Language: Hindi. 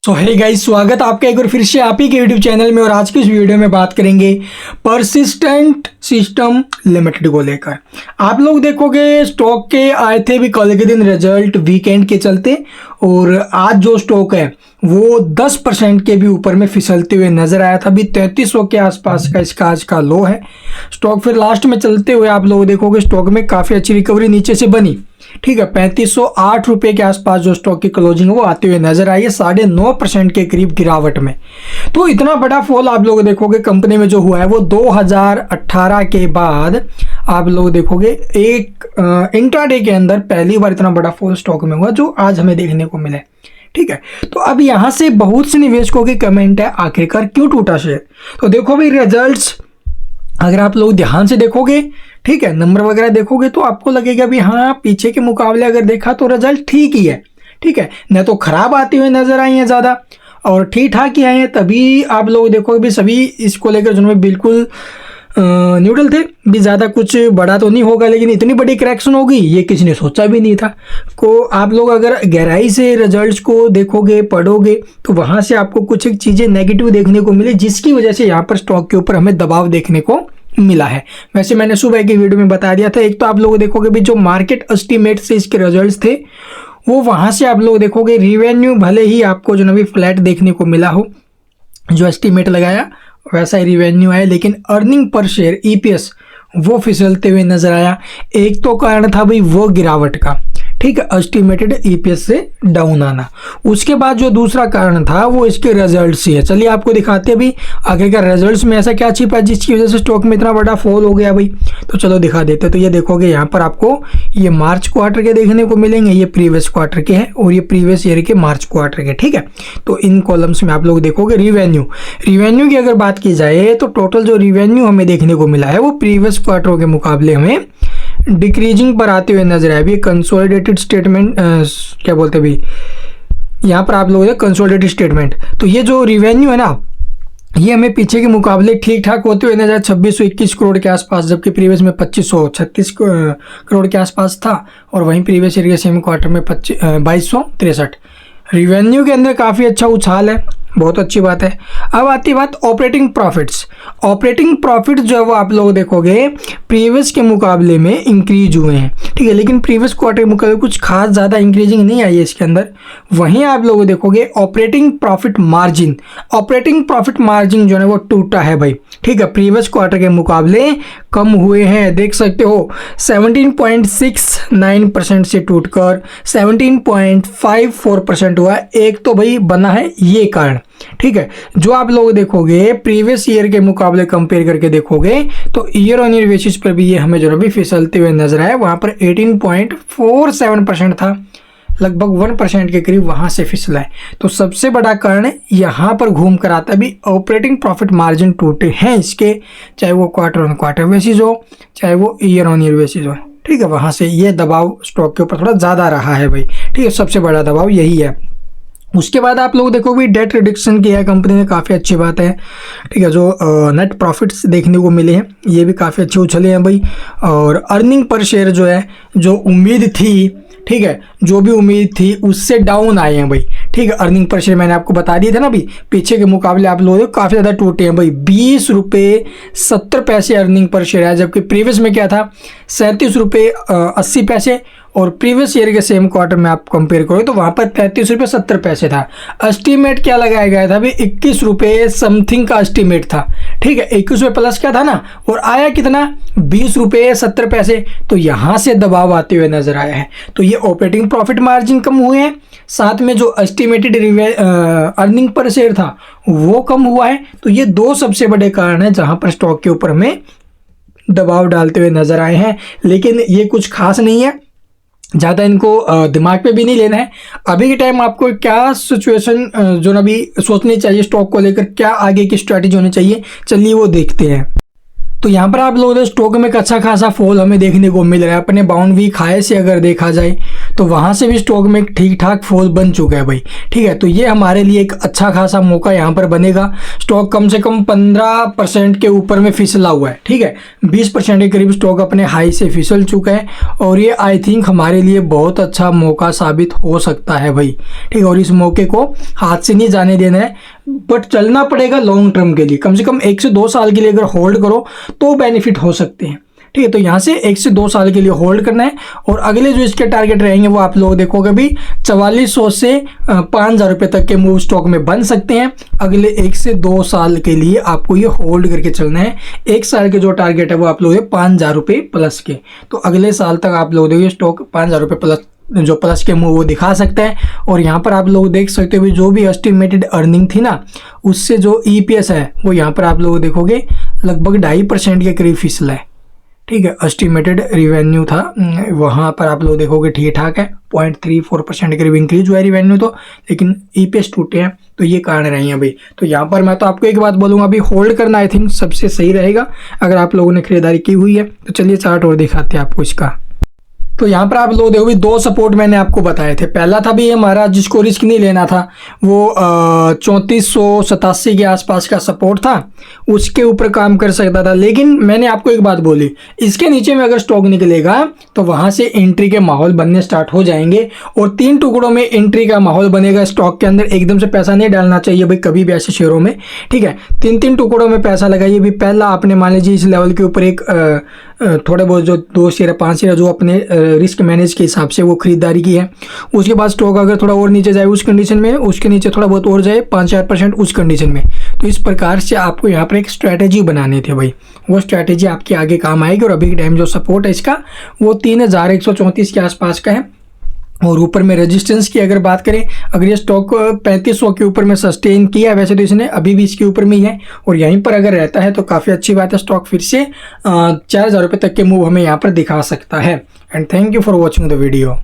तो हे गाइस, स्वागत आपका एक बार फिर से आप ही के यूट्यूब चैनल में। और आज की इस वीडियो में बात करेंगे परसिस्टेंट सिस्टम लिमिटेड को लेकर। आप लोग देखोगे स्टॉक के आए थे भी कल के दिन रिजल्ट वीकेंड के चलते, और आज जो स्टॉक है वो 10% के भी ऊपर में फिसलते हुए नजर आया था। अभी 3300 के आसपास का इसका आज का लो है स्टॉक। फिर लास्ट में चलते हुए आप लोग देखोगे स्टॉक में काफ़ी अच्छी रिकवरी नीचे से बनी, ठीक है। 3508 रुपये के आसपास जो स्टॉक की क्लोजिंग है वो आते हुए नजर आई है, 9.5% के करीब गिरावट में। तो इतना बड़ा फॉल आप लोग देखोगे कंपनी में जो हुआ है वो 2018 के बाद आप लोग देखोगे एक इंट्राडे के अंदर पहली बार इतना बड़ा फॉल स्टॉक में हुआ जो आज हमें देखने को मिला, ठीक है। तो अब यहाँ से बहुत से निवेशकों की कमेंट है, आखिरकार क्यों टूटा शेयर। तो देखो भाई, रिजल्ट्स अगर आप लोग ध्यान से देखोगे, ठीक है, नंबर वगैरह देखोगे तो आपको लगेगा भी हाँ, पीछे के मुकाबले अगर देखा तो रिजल्ट ठीक ही है, ठीक है। न तो खराब आते हुए नजर आई हैं ज़्यादा, और ठीक ठाक ही आए हैं। तभी आप लोग देखोगे भी सभी इसको लेकर जिन्होंने बिल्कुल न्यूट्रल थे भी, ज़्यादा कुछ बड़ा तो नहीं होगा, लेकिन इतनी बड़ी करेक्शन होगी ये किसी ने सोचा भी नहीं था। को आप लोग अगर गहराई से रिजल्ट्स को देखोगे, पढ़ोगे, तो वहाँ से आपको कुछ एक चीज़ें नेगेटिव देखने को मिले, जिसकी वजह से यहाँ पर स्टॉक के ऊपर हमें दबाव देखने को मिला है। वैसे मैंने सुबह की वीडियो में बता दिया था। एक तो आप लोग देखोगे भी जो मार्केट एस्टीमेट से इसके रिजल्ट्स थे वो वहाँ से आप लोग देखोगे रिवेन्यू भले ही आपको जो ना भी फ्लैट देखने को मिला हो, जो एस्टीमेट लगाया वैसा ही रिवेन्यू आया, लेकिन अर्निंग पर शेयर ईपीएस वो फिसलते हुए नजर आया। एक तो कारण था भाई वो गिरावट का, ठीक है, एस्टिमेटेड ईपीएस से डाउन आना। उसके बाद जो दूसरा कारण था वो इसके रिजल्ट्स ही है। चलिए आपको दिखाते हैं भाई आखिरकार रिजल्ट्स में ऐसा क्या छिपा है जिसकी वजह से स्टॉक में इतना बड़ा फॉल हो गया भाई। तो चलो दिखा देते। तो ये देखोगे यहाँ पर आपको ये मार्च क्वार्टर के देखने को मिलेंगे, ये प्रीवियस क्वार्टर के हैं और ये प्रीवियस ईयर के मार्च क्वार्टर के, ठीक है। तो इन कॉलम्स में आप लोग देखोगे रिवेन्यू की अगर बात की जाए तो टोटल जो रिवेन्यू हमें देखने को मिला है वो प्रीवियस क्वार्टरों के मुकाबले हमें डिक्रीजिंग पर आते हुए नजर आए। अभी कंसोलिडेटेड स्टेटमेंट क्या बोलते हैं भाई, यहाँ पर आप लोग कंसोलिडेटेड स्टेटमेंट। तो ये जो रिवेन्यू है ना, ये हमें पीछे के मुकाबले ठीक ठाक होते हुए नजर 2621 करोड़ के आसपास, जबकि प्रीवियस में 2536 करोड़ के आसपास था, और वहीं प्रीवियस ईयर के सेम क्वार्टर में 2263। रिवेन्यू के अंदर काफ़ी अच्छा उछाल है, बहुत अच्छी बात है। अब आती बात ऑपरेटिंग प्रॉफिट्स। ऑपरेटिंग प्रॉफिट जो है वो आप लोग देखोगे प्रीवियस के मुकाबले में इंक्रीज हुए हैं, ठीक है, लेकिन प्रीवियस क्वार्टर के मुकाबले कुछ खास ज़्यादा इंक्रीजिंग नहीं आई है इसके अंदर। वहीं आप लोग देखोगे ऑपरेटिंग प्रॉफिट मार्जिन जो है वो टूटा है भाई, ठीक है, प्रीवियस क्वार्टर के मुकाबले कम हुए हैं। देख सकते हो 17.69% से टूटकर 17.54% हुआ। एक तो भाई बना है ये कारण, ठीक है। जो आप लोग देखोगे प्रीवियस ईयर के मुकाबले कंपेयर करके देखोगे तो ईयर ऑन ईयर बेसिस पर भी ये हमें जो भी फिसलते हुए नजर आए। वहां पर 18.47% था, लगभग 1% के करीब वहां से फिसला है। तो सबसे बड़ा कारण यहाँ पर घूम कर आता है भी ऑपरेटिंग प्रॉफिट मार्जिन टूटे हैं इसके, चाहे वो क्वार्टर ऑन क्वार्टर बेसिस हो, चाहे वो ईयर ऑन ईयर बेसिस हो, ठीक है। वहां से ये दबाव स्टॉक के ऊपर थोड़ा ज़्यादा रहा है भाई, ठीक है, सबसे बड़ा दबाव यही है। उसके बाद आप लोग देखोगे डेट रिडक्शन किया है कंपनी ने, काफ़ी अच्छी बात है, ठीक है। जो नेट प्रॉफिट्स देखने को मिले हैं ये भी काफ़ी अच्छे उछले हैं भाई। और अर्निंग पर शेयर जो है, जो उम्मीद थी, ठीक है, जो भी उम्मीद थी उससे डाउन आए हैं भाई, ठीक है। अर्निंग पर शेयर मैंने आपको बता दिया था ना अभी, पीछे के मुकाबले आप लोग काफ़ी ज़्यादा टूटे हैं भाई। 20.70 अर्निंग पर शेयर है, जबकि प्रीवियस में क्या था 37.80, और प्रीवियस ईयर के सेम क्वार्टर में आप कंपेयर करो तो वहाँ पर 33.70 था। एस्टीमेट क्या लगाया गया था अभी 21 रुपये समथिंग का एस्टीमेट था, ठीक है। 21 रुपये प्लस क्या था ना, और आया कितना 20.70। तो यहाँ से दबाव आते हुए नजर आया है। तो ये ऑपरेटिंग प्रॉफिट मार्जिन कम हुए हैं, साथ में जो एस्टिमेटेड अर्निंग पर शेयर था वो कम हुआ है। तो ये दो सबसे बड़े कारण हैं जहाँ पर स्टॉक के ऊपर हमें दबाव डालते हुए नजर आए हैं। लेकिन ये कुछ खास नहीं है, ज़्यादा इनको दिमाग पे भी नहीं लेना है। अभी के टाइम आपको क्या सिचुएशन जो ना भी सोचनी चाहिए स्टॉक को लेकर, क्या आगे की स्ट्रैटेजी होनी चाहिए, चलिए वो देखते हैं। तो यहाँ पर आप लोगों ने स्टॉक में एक अच्छा खासा फॉल हमें देखने को मिल रहा है। अपने बाउंड वीक हाई से अगर देखा जाए तो वहाँ से भी स्टॉक में ठीक ठाक फॉल बन चुका है भाई। ठीक है, तो ये हमारे लिए एक अच्छा खासा मौका यहाँ पर बनेगा। स्टॉक कम से कम 15% के ऊपर में फिसला हुआ है। ठीक है, 20% के करीब स्टॉक अपने हाई से फिसल चुका है और ये आई थिंक हमारे लिए बहुत अच्छा मौका साबित हो सकता है भाई। ठीक है, और इस मौके को हाथ से नहीं जाने देना है, बट चलना पड़ेगा लॉन्ग टर्म के लिए। कम से कम 1 से 2 साल के लिए अगर होल्ड करो तो बेनिफिट हो सकते हैं। ठीक है, तो यहाँ से 1 से 2 साल के लिए होल्ड करना है और अगले जो इसके टारगेट रहेंगे वो आप लोग देखोगे भी 4400 से 5000 रुपये तक के मूव स्टॉक में बन सकते हैं। अगले 1 से 2 साल के लिए आपको ये होल्ड करके चलना है। 1 साल के जो टारगेट है वो आप लोग 5000 रुपये प्लस के, तो अगले साल तक आप लोग देखिए स्टॉक 5000 रुपये प्लस जो प्लस के मूव वो दिखा सकते हैं। और यहाँ पर आप लोग देख सकते हो जो भी एस्टिमेटेड अर्निंग थी ना, उससे जो EPS है वो यहाँ पर आप लोग देखोगे लगभग 2.5% के करीब फिसला है। ठीक है, एस्टिमेटेड रिवेन्यू था वहाँ पर आप लोग देखोगे ठीक ठाक है, 0.34% के करीब इंक्रीज हुआ है रिवेन्यू तो, लेकिन EPS टूटे हैं। तो ये कारण रहे हैं भाई। तो यहाँ पर मैं तो आपको एक बात बोलूँगा, अभी होल्ड करना आई थिंक सबसे सही रहेगा अगर आप लोगों ने खरीदारी की हुई है। तो चलिए चार्ट और दिखाते हैं आपको इसका। तो यहाँ पर आप लोग देखो 2 सपोर्ट मैंने आपको बताए थे। पहला था भी हमारा जिसको रिस्क नहीं लेना था वो 3487 के आसपास का सपोर्ट था, उसके ऊपर काम कर सकता था। लेकिन मैंने आपको एक बात बोली, इसके नीचे में अगर स्टॉक निकलेगा तो वहाँ से एंट्री के माहौल बनने स्टार्ट हो जाएंगे और 3 टुकड़ों में एंट्री का माहौल बनेगा स्टॉक के अंदर। एकदम से पैसा नहीं डालना चाहिए भाई कभी भी ऐसे शेयरों में। ठीक है, 3 टुकड़ों में पैसा लगाइए भी। पहला आपने मान लीजिए इस लेवल के ऊपर एक थोड़े बहुत जो 2 शेयर 5 शेयर जो अपने रिस्क मैनेज के हिसाब से वो खरीदारी की है। उसके बाद स्टॉक अगर थोड़ा और नीचे जाए उस कंडीशन में, उसके नीचे थोड़ा बहुत और जाए 5-4% उस कंडीशन में। तो इस प्रकार से आपको यहाँ पर एक स्ट्रैटेजी बनानी थी भाई, वो स्ट्रैटेजी आपके आगे काम आएगी। और अभी के टाइम जो सपोर्ट है इसका वो 3134 के आसपास का है। और ऊपर में रेजिस्टेंस की अगर बात करें, अगर ये स्टॉक 3500 के ऊपर में सस्टेन किया है, वैसे तो इसने अभी भी इसके ऊपर में ही है और यहीं पर अगर रहता है तो काफ़ी अच्छी बात है। स्टॉक फिर से 4000 रुपये तक के मूव हमें यहाँ पर दिखा सकता है। And thank you for watching the video.